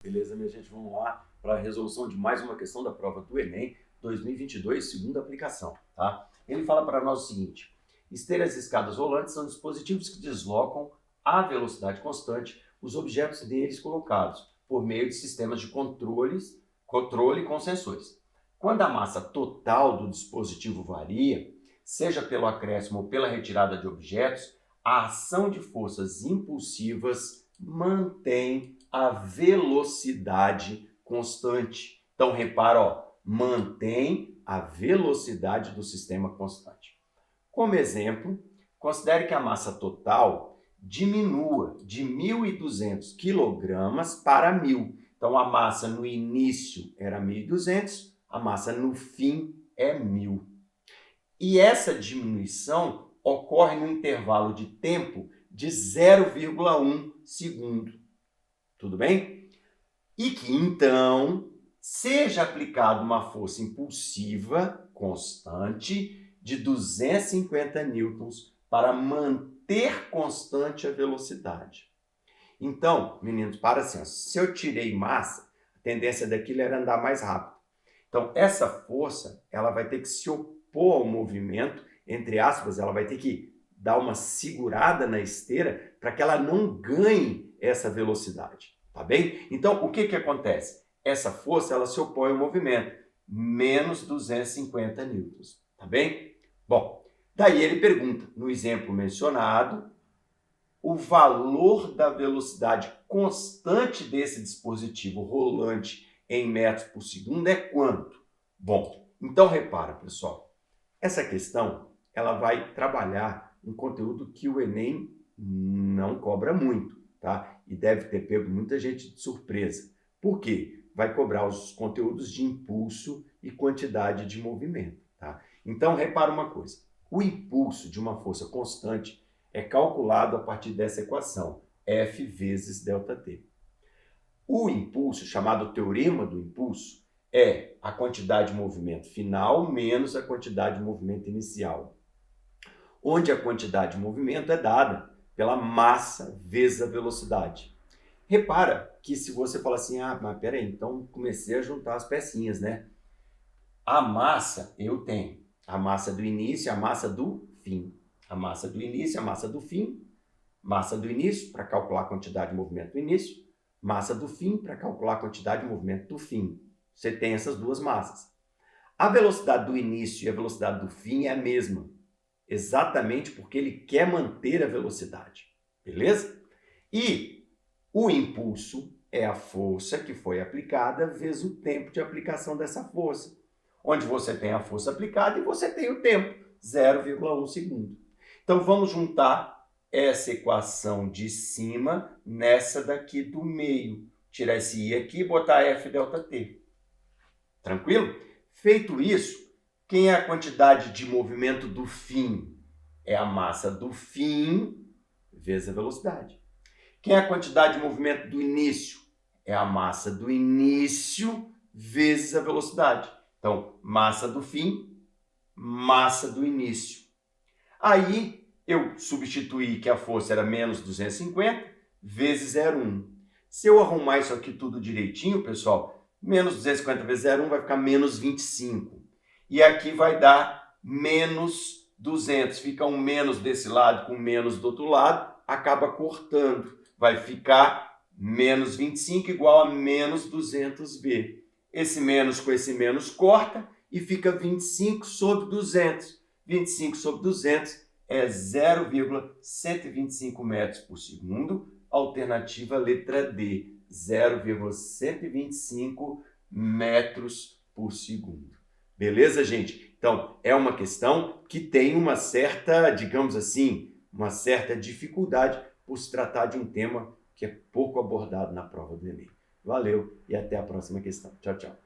Beleza, minha gente? Vamos lá para a resolução de mais uma questão da prova do Enem 2022, segunda aplicação, tá? Ele fala para nós o seguinte: esteiras e escadas rolantes são dispositivos que deslocam a velocidade constante os objetos neles colocados por meio de sistemas de controle com sensores. Quando a massa total do dispositivo varia, seja pelo acréscimo ou pela retirada de objetos, a ação de forças impulsivas mantém a velocidade constante. Então, repara, ó, mantém a velocidade do sistema constante. Como exemplo, considere que a massa total diminua de 1.200 kg para 1.000. Então, a massa no início era 1.200, a massa no fim é 1.000. E essa diminuição ocorre no intervalo de tempo de 0,1 segundo. Tudo bem? E que, então, seja aplicada uma força impulsiva constante de 250 newtons para manter constante a velocidade. Então, meninos, para assim, se eu tirei massa, a tendência daquilo era andar mais rápido. Então, essa força, ela vai ter que se opor ao movimento, entre aspas, ela vai ter que dar uma segurada na esteira para que ela não ganhe essa velocidade, tá bem? Então, o que acontece? Essa força, ela se opõe ao movimento, menos 250 newtons, tá bem? Bom, daí ele pergunta, no exemplo mencionado, o valor da velocidade constante desse dispositivo rolante em metros por segundo é quanto? Bom, então repara, pessoal, essa questão ela vai trabalhar um conteúdo que o Enem não cobra muito, tá? E deve ter pego muita gente de surpresa. Por quê? Vai cobrar os conteúdos de impulso e quantidade de movimento, tá? Então, repara uma coisa. O impulso de uma força constante é calculado a partir dessa equação, F vezes ΔT. O impulso, chamado teorema do impulso, é a quantidade de movimento final menos a quantidade de movimento inicial, onde a quantidade de movimento é dada pela massa vezes a velocidade. Repara que se você fala assim, mas peraí, então comecei a juntar as pecinhas, né? A massa eu tenho a massa do início e a massa do fim. A massa do início e a massa do fim. Massa do início para calcular a quantidade de movimento do início. Massa do fim para calcular a quantidade de movimento do fim. Você tem essas duas massas. A velocidade do início e a velocidade do fim é a mesma. Exatamente porque ele quer manter a velocidade. Beleza? E o impulso é a força que foi aplicada vezes o tempo de aplicação dessa força. Onde você tem a força aplicada e você tem o tempo, 0,1 segundo. Então vamos juntar essa equação de cima nessa daqui do meio. Tirar esse i aqui e botar F ΔT. Tranquilo? Feito isso, quem é a quantidade de movimento do fim? É a massa do fim vezes a velocidade. Quem é a quantidade de movimento do início? É a massa do início vezes a velocidade. Então, massa do fim, massa do início. Aí, eu substituí que a força era menos 250 vezes 0,1. Se eu arrumar isso aqui tudo direitinho, pessoal, menos 250 vezes 0,1 vai ficar menos 25. E aqui vai dar menos 200. Fica um menos desse lado com menos do outro lado, acaba cortando. Vai ficar menos 25 igual a menos 200V. Esse menos com esse menos corta e fica 25 sobre 200. 25 sobre 200 é 0,125 metros por segundo. Alternativa letra D, 0,125 metros por segundo. Beleza, gente? Então, é uma questão que tem uma certa, digamos assim, uma certa dificuldade por se tratar de um tema que é pouco abordado na prova do Enem. Valeu e até a próxima questão. Tchau, tchau.